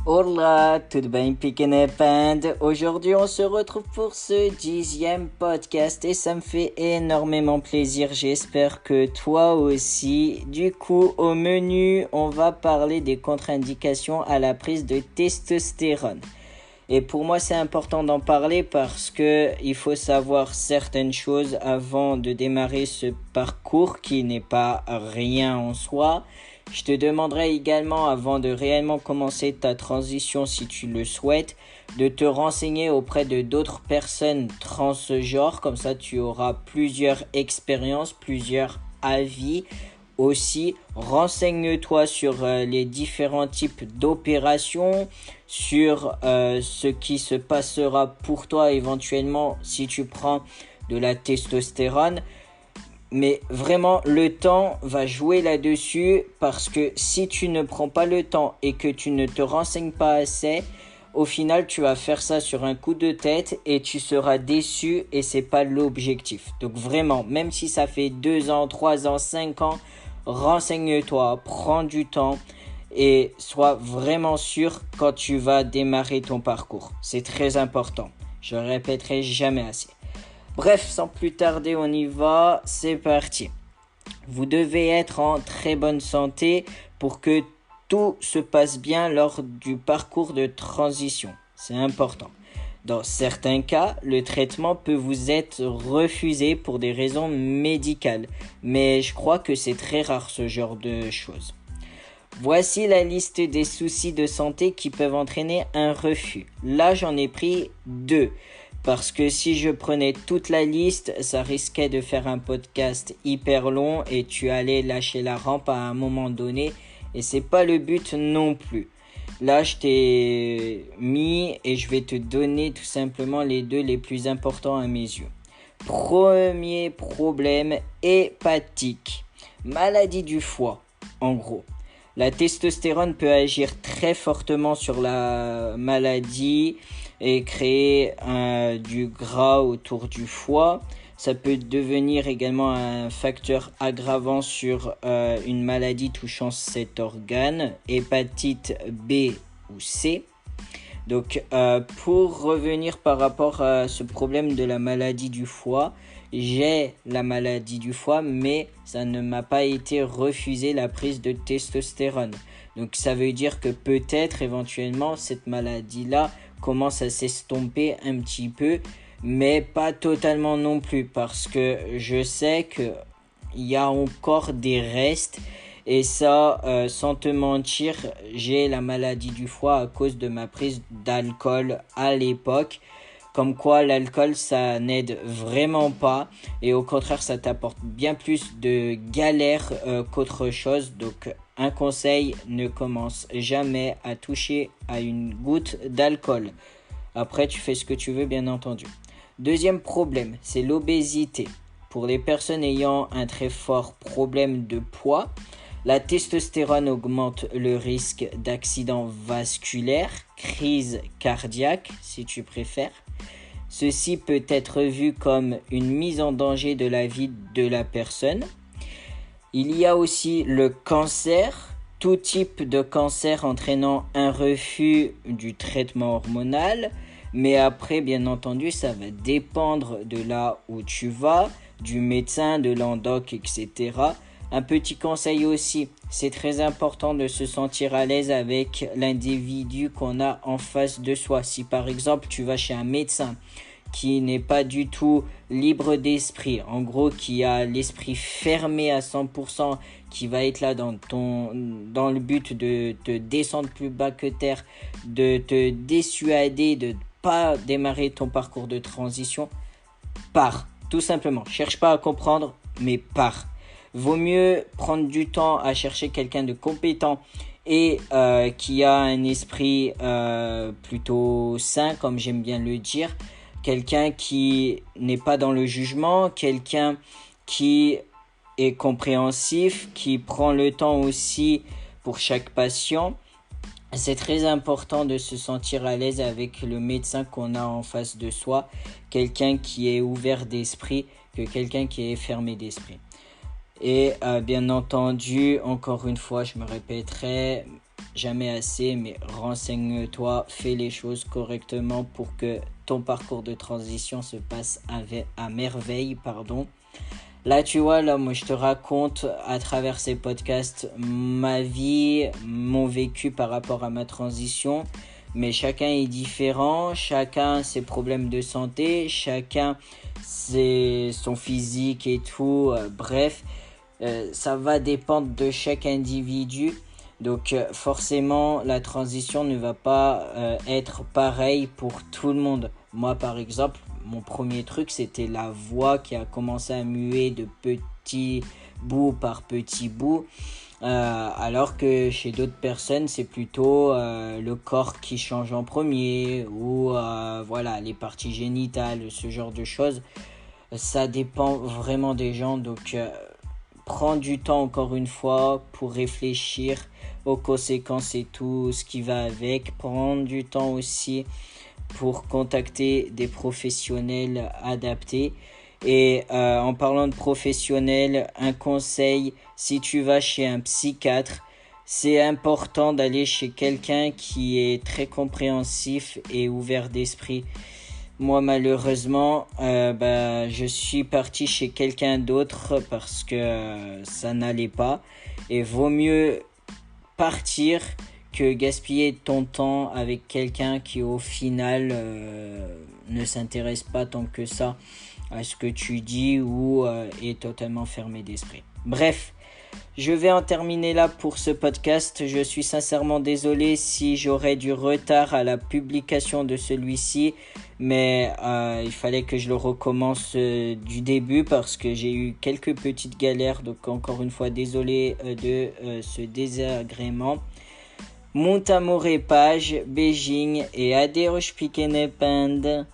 Hola, tudo bem, Pequena Band? Aujourd'hui, on se retrouve pour ce 10e podcast et ça me fait énormément plaisir. J'espère que toi aussi. Du coup, au menu, on va parler des contre-indications à la prise de testostérone. Et pour moi, c'est important d'en parler parce que il faut savoir certaines choses avant de démarrer ce parcours qui n'est pas rien en soi. Je te demanderai également, avant de réellement commencer ta transition si tu le souhaites, de te renseigner auprès de d'autres personnes transgenres. Comme ça, tu auras plusieurs expériences, plusieurs avis. Aussi, renseigne-toi sur les différents types d'opérations, sur ce qui se passera pour toi éventuellement si tu prends de la testostérone. Mais vraiment, le temps va jouer là-dessus parce que si tu ne prends pas le temps et que tu ne te renseignes pas assez, au final, tu vas faire ça sur un coup de tête et tu seras déçu et c'est pas l'objectif. Donc vraiment, même si ça fait 2 ans, 3 ans, 5 ans, renseigne-toi, prends du temps et sois vraiment sûr quand tu vas démarrer ton parcours. C'est très important. Je le répéterai jamais assez. Bref, sans plus tarder, on y va. C'est parti. Vous devez être en très bonne santé pour que tout se passe bien lors du parcours de transition. C'est important. Dans certains cas, le traitement peut vous être refusé pour des raisons médicales, mais je crois que c'est très rare ce genre de choses. Voici la liste des soucis de santé qui peuvent entraîner un refus. Là, j'en ai pris 2. Parce que si je prenais toute la liste, ça risquait de faire un podcast hyper long et tu allais lâcher la rampe à un moment donné. Et c'est pas le but non plus. Là, je t'ai mis et je vais te donner tout simplement les 2 les plus importants à mes yeux. Premier problème, hépatique. Maladie du foie, en gros. La testostérone peut agir très fortement sur la maladie et créer du gras autour du foie. Ça peut devenir également un facteur aggravant sur une maladie touchant cet organe, hépatite B ou C. Donc, pour revenir par rapport à ce problème de la maladie du foie, j'ai la maladie du foie, mais ça ne m'a pas été refusé la prise de testostérone. Donc, ça veut dire que peut-être éventuellement cette maladie-là commence à s'estomper un petit peu, mais pas totalement non plus, parce que je sais qu'il y a encore des restes. Et ça, sans te mentir, j'ai la maladie du foie à cause de ma prise d'alcool à l'époque. Comme quoi l'alcool, ça n'aide vraiment pas. Et au contraire, ça t'apporte bien plus de galères qu'autre chose. Donc, un conseil, ne commence jamais à toucher à une goutte d'alcool. Après, tu fais ce que tu veux, bien entendu. Deuxième problème, c'est l'obésité. Pour les personnes ayant un très fort problème de poids, la testostérone augmente le risque d'accident vasculaire, crise cardiaque si tu préfères. Ceci peut être vu comme une mise en danger de la vie de la personne. Il y a aussi le cancer, tout type de cancer entraînant un refus du traitement hormonal. Mais après, bien entendu, ça va dépendre de là où tu vas, du médecin, de l'endoc, etc. Un petit conseil aussi, c'est très important de se sentir à l'aise avec l'individu qu'on a en face de soi. Si par exemple tu vas chez un médecin qui n'est pas du tout libre d'esprit, en gros qui a l'esprit fermé à 100%, qui va être là dans le but de te descendre plus bas que terre, de te dissuader de pas démarrer ton parcours de transition, pars, tout simplement. Cherche pas à comprendre, mais pars. Vaut mieux prendre du temps à chercher quelqu'un de compétent et qui a un esprit plutôt sain, comme j'aime bien le dire. Quelqu'un qui n'est pas dans le jugement, quelqu'un qui est compréhensif, qui prend le temps aussi pour chaque patient. C'est très important de se sentir à l'aise avec le médecin qu'on a en face de soi, quelqu'un qui est ouvert d'esprit que quelqu'un qui est fermé d'esprit. Et bien entendu, encore une fois, je me répéterai, jamais assez, mais renseigne-toi, fais les choses correctement pour que ton parcours de transition se passe à merveille, pardon. Là, tu vois, là, moi, je te raconte à travers ces podcasts ma vie, mon vécu par rapport à ma transition. Mais chacun est différent, chacun ses problèmes de santé, chacun son physique et tout. Bref, ça va dépendre de chaque individu. Donc forcément, la transition ne va pas être pareille pour tout le monde. Moi, par exemple, mon premier truc, c'était la voix qui a commencé à muer de petit bout par petit bout. Alors que chez d'autres personnes, c'est plutôt le corps qui change en premier ou voilà, les parties génitales, ce genre de choses. Ça dépend vraiment des gens. Donc, prends du temps encore une fois pour réfléchir aux conséquences et tout ce qui va avec. Prends du temps aussi pour contacter des professionnels adaptés. Et en parlant de professionnels, un conseil, si tu vas chez un psychiatre, c'est important d'aller chez quelqu'un qui est très compréhensif et ouvert d'esprit. Moi, malheureusement, je suis parti chez quelqu'un d'autre parce que ça n'allait pas. Et vaut mieux partir que gaspiller ton temps avec quelqu'un qui au final ne s'intéresse pas tant que ça à ce que tu dis ou est totalement fermé d'esprit. Bref, je vais en terminer là pour ce podcast. Je suis sincèrement désolé si j'aurais du retard à la publication de celui-ci, mais il fallait que je le recommence du début parce que j'ai eu quelques petites galères. Donc encore une fois, désolé de ce désagrément. Muito amor e paz, beijinho e adeus pequena panda.